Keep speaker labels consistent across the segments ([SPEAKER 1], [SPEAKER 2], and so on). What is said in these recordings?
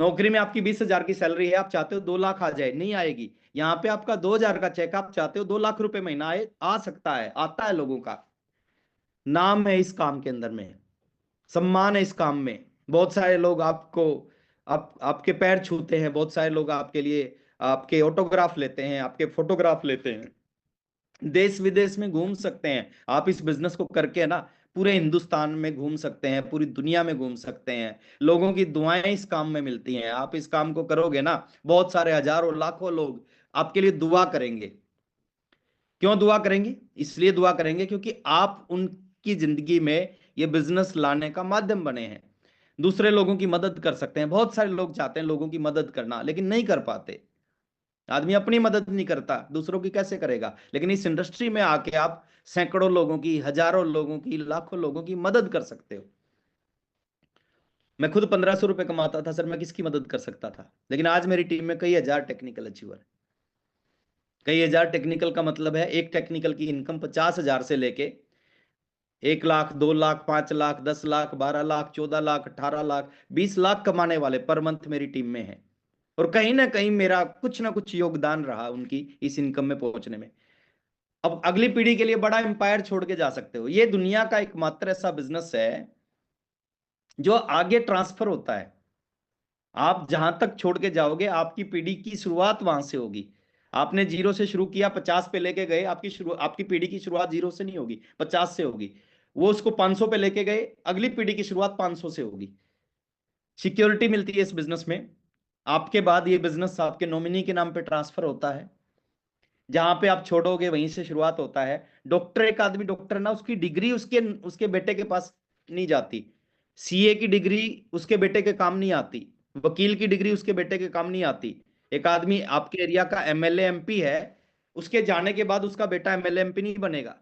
[SPEAKER 1] नौकरी में आपकी 20,000 की सैलरी है, आप चाहते हो 2 लाख आ जाए, नहीं आएगी। यहाँ पे आपका 2,000 का चेक, आप चाहते हो 2 लाख रुपए महीना आए, आ सकता है, आता है लोगों का। नाम है इस काम के अंदर में, सम्मान है इस काम में। बहुत सारे लोग आपको, आपके पैर छूते हैं, बहुत सारे लोग आपके लिए आपके ऑटोग्राफ लेते हैं, आपके फोटोग्राफ लेते हैं। देश विदेश में घूम सकते हैं आप इस बिजनेस को करके ना। पूरे हिंदुस्तान में घूम सकते हैं, पूरी दुनिया में घूम सकते हैं। लोगों की दुआएं इस काम में मिलती हैं। आप इस काम को करोगे ना, बहुत सारे हजारों लाखों लोग आपके लिए दुआ करेंगे। क्यों दुआ करेंगे? इसलिए दुआ करेंगे क्योंकि आप उनकी जिंदगी में ये बिजनेस लाने का माध्यम बने हैं। दूसरे लोगों की मदद कर सकते हैं। बहुत सारे लोग चाहते हैं लोगों की मदद करना, लेकिन नहीं कर पाते। आदमी अपनी मदद नहीं करता, दूसरों की कैसे करेगा? लेकिन इस इंडस्ट्री में आके आप सैकड़ों लोगों की, हजारों लोगों की, लाखों लोगों की मदद कर सकते हो। मैं खुद 1,500 रुपए कमाता था सर, मैं किसकी मदद कर सकता था? लेकिन आज मेरी टीम में कई हजार टेक्निकल अचीवर। कई हजार टेक्निकल का मतलब है एक टेक्निकल की इनकम 50,000 से लेके 1 लाख, 2 लाख, 5 लाख, 10 लाख, 12 लाख, 14 लाख, 18 लाख, 20 लाख कमाने वाले पर मंथ मेरी टीम में है। और कहीं ना कहीं मेरा कुछ ना कुछ योगदान रहा उनकी इस इनकम में पहुंचने में। अब अगली पीढ़ी के लिए बड़ा एम्पायर छोड़ के जा सकते हो। ये दुनिया का एकमात्र ऐसा बिजनेस है जो आगे ट्रांसफर होता है। आप जहां तक छोड़ के जाओगे, आपकी पीढ़ी की शुरुआत वहां से होगी। आपने जीरो से शुरू किया, 50 पे लेके गए, आपकी पीढ़ी की शुरुआत जीरो से नहीं होगी, 50 से होगी। वो उसको 500 पे लेके गए, अगली पीढ़ी की शुरुआत 500 से होगी। सिक्योरिटी मिलती है इस बिजनेस में। आपके बाद ये बिजनेस आपके नॉमिनी के नाम पे ट्रांसफर होता है। जहां पे आप छोड़ोगे वहीं से शुरुआत होता है। डॉक्टर, एक आदमी डॉक्टर ना, उसकी डिग्री उसके उसके बेटे के पास नहीं जाती। सीए की डिग्री उसके बेटे के काम नहीं आती। वकील की डिग्री उसके बेटे के काम नहीं आती। एक आदमी आपके एरिया का एमएलए एमपी है, उसके जाने के बाद उसका बेटा एमएलए एमपी नहीं बनेगा।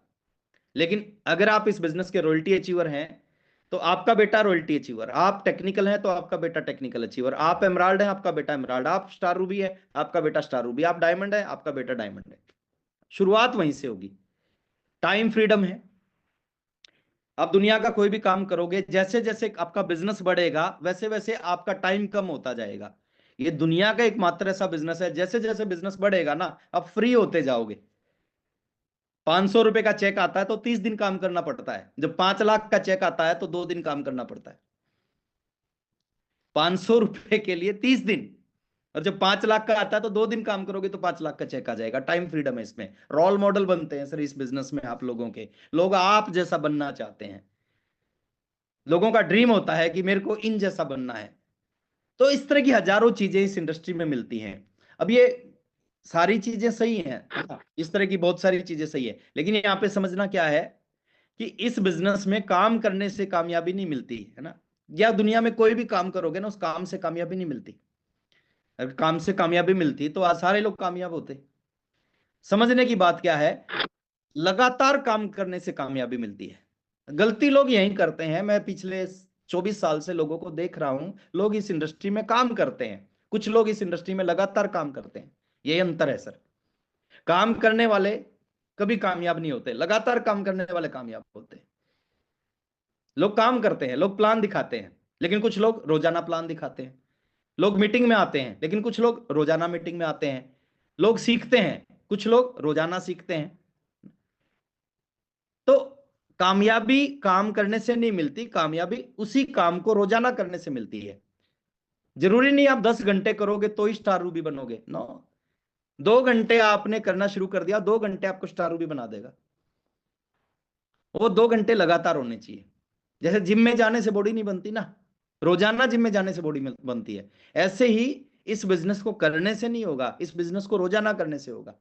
[SPEAKER 1] लेकिन अगर आप इस बिजनेस के रॉयल्टी अचीवर हैं तो आपका बेटा रॉयल्टी अचीवर, आप टेक्निकल हैं तो आपका बेटा टेक्निकल अचीवर, आप एमराल्ड है आपका बेटा एमराल्ड, आप स्टार रूबी है आपका बेटा स्टार रूबी, आप डायमंड है आपका बेटा डायमंड है। शुरुआत वहीं से होगी। टाइम फ्रीडम है। आप दुनिया का कोई भी काम करोगे, जैसे जैसे आपका बिजनेस बढ़ेगा वैसे वैसे आपका टाइम कम होता जाएगा। ये दुनिया का एकमात्र ऐसा बिजनेस है, जैसे जैसे बिजनेस बढ़ेगा ना, आप फ्री होते जाओगे। 500 रुपए का चेक आता है तो 30 दिन काम करना पड़ता है। जब 5 लाख का चेक आता है तो 2 दिन काम करना पड़ता है। 500 रुपए के लिए 30 दिन। और जब 5 लाख का आता है तो 2 दिन काम करोगे तो 5 लाख का चेक आ जाएगा। टाइम फ्रीडम है इसमें। रोल मॉडल बनते हैं सर इस बिजनेस में आप लोगों के। लोग आप जैसा बनना चाहते हैं। लोगों का ड्रीम होता है कि मेरे को इन जैसा बनना है। तो इस तरह की हजारों चीजें इस इंडस्ट्री में मिलती हैं। अब ये सारी चीजें सही हैं, इस तरह की बहुत सारी चीजें सही है, लेकिन यहाँ पे समझना क्या है कि इस बिजनेस में काम करने से कामयाबी नहीं मिलती है ना। या दुनिया में कोई भी काम करोगे ना, उस काम से कामयाबी नहीं मिलती। अगर काम से कामयाबी मिलती तो आज सारे लोग कामयाब होते। समझने की बात क्या है, लगातार काम करने से कामयाबी मिलती है। गलती लोग यही करते हैं। मैं पिछले 24 साल से लोगों को देख रहा हूं, लोग इस इंडस्ट्री में काम करते हैं, कुछ लोग इस इंडस्ट्री में लगातार काम करते हैं। यही अंतर है सर। काम करने वाले कभी कामयाब नहीं होते, लगातार काम करने वाले कामयाब होते हैं। लोग काम करते हैं, लोग प्लान दिखाते हैं, लेकिन कुछ लोग रोजाना प्लान दिखाते हैं। लोग मीटिंग में आते हैं, लेकिन कुछ लोग रोजाना मीटिंग में आते हैं। लोग सीखते हैं, कुछ लोग रोजाना सीखते हैं। तो कामयाबी काम करने से नहीं मिलती, कामयाबी उसी काम को रोजाना करने से मिलती है। जरूरी नहीं आप 10 घंटे करोगे तो ही स्टार रूबी बनोगे, नो। 2 घंटे आपने करना शुरू कर दिया, 2 घंटे आपको स्टार रूबी बना देगा। वो 2 घंटे लगातार होने चाहिए। जैसे जिम में जाने से बॉडी नहीं बनती ना, रोजाना जिम में जाने से बॉडी बनती है। ऐसे ही इस बिजनेस को करने से नहीं होगा, इस बिजनेस को रोजाना करने से होगा।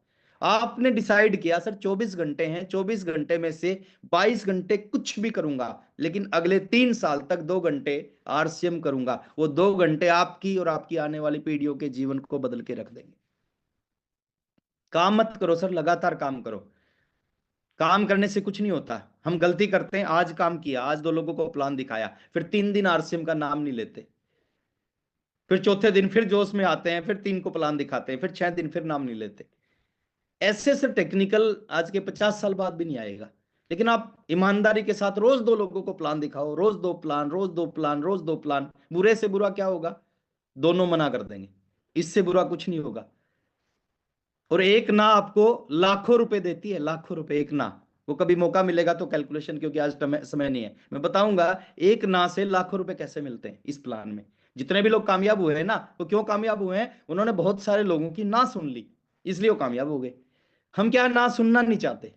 [SPEAKER 1] आपने डिसाइड किया सर 24 घंटे हैं, 24 घंटे में से 22 घंटे कुछ भी करूंगा, लेकिन अगले 3 साल तक 2 घंटे आरसीएम करूंगा। वो 2 घंटे आपकी और आपकी आने वाली पीढ़ियों के जीवन को बदल के रख देंगे। काम मत करो सर, लगातार काम करो। काम करने से कुछ नहीं होता। हम गलती करते हैं, आज काम किया, आज 2 लोगों को प्लान दिखाया, फिर 3 दिन आरसीएम का नाम नहीं लेते। फिर चौथे दिन फिर जोश में आते हैं, फिर 3 को प्लान दिखाते हैं, फिर 6 दिन फिर नाम नहीं लेते। ऐसे से टेक्निकल आज के 50 साल बाद भी नहीं आएगा। लेकिन आप ईमानदारी के साथ रोज 2 लोगों को प्लान दिखाओ, रोज 2 प्लान, रोज 2 प्लान, रोज 2 प्लान। बुरे से बुरा क्या होगा? दोनों मना कर देंगे, इससे बुरा कुछ नहीं होगा। और एक ना आपको लाखों रुपए देती है, लाखों रुपए एक ना। वो कभी मौका मिलेगा तो कैलकुलेशन, क्योंकि आज समय नहीं है, मैं बताऊंगा एक ना से लाखों रुपए कैसे मिलते हैं इस प्लान में। जितने भी लोग कामयाब हुए हैं ना, वो क्यों कामयाब हुए हैं? उन्होंने बहुत सारे लोगों की ना सुन ली, इसलिए वो कामयाब हो गए। हम क्या ना सुनना नहीं चाहते।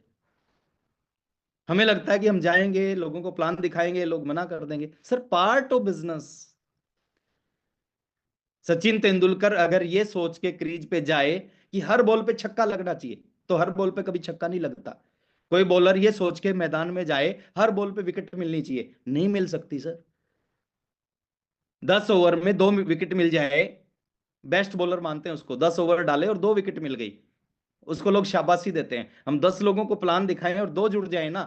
[SPEAKER 1] हमें लगता है कि हम जाएंगे, लोगों को प्लान दिखाएंगे, लोग मना कर देंगे। Sir part of business. Sachin Tendulkar अगर ये सोच के क्रीज पे जाए कि हर बॉल पे छक्का लगना चाहिए, तो हर बॉल पे कभी छक्का नहीं लगता। कोई बॉलर ये सोच के मैदान में जाए हर बॉल पे विकेट मिलनी चाहिए, नहीं मिल सकती सर। 10 ओवर में 2 विकेट मिल जाए, बेस्ट बॉलर मानते हैं उसको। 10 ओवर डाले और 2 विकेट मिल गई, उसको लोग शाबाशी देते हैं। हम 10 लोगों को प्लान दिखाएं और 2 जुड़ जाए ना,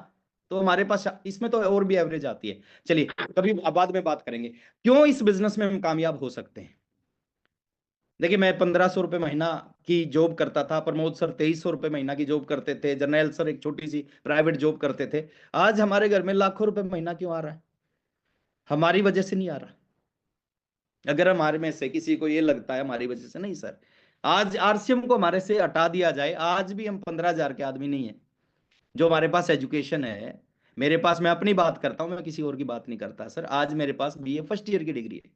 [SPEAKER 1] तो हमारे पास इसमें तो और भी एवरेज आती है। चलिए कभी बाद में बात करेंगे क्यों इस बिजनेस में हम कामयाब हो सकते हैं। देखिए मैं 1500 रुपये महीना की जॉब करता था, प्रमोद सर 2300 रुपये महीना की जॉब करते थे, जर्नैल सर एक छोटी सी प्राइवेट जॉब करते थे। आज हमारे घर में लाखों रुपए महीना क्यों आ रहा है? हमारी वजह से नहीं आ रहा। अगर हमारे में से किसी को ये लगता है हमारी वजह से, नहीं सर। आज आरसीएम को हमारे से हटा दिया जाए, आज भी हम 15,000 के आदमी नहीं है। जो हमारे पास एजुकेशन है, मेरे पास, मैं अपनी बात करता हूं, मैं किसी और की बात नहीं करता सर, आज मेरे पास बीए फर्स्ट ईयर की डिग्री है।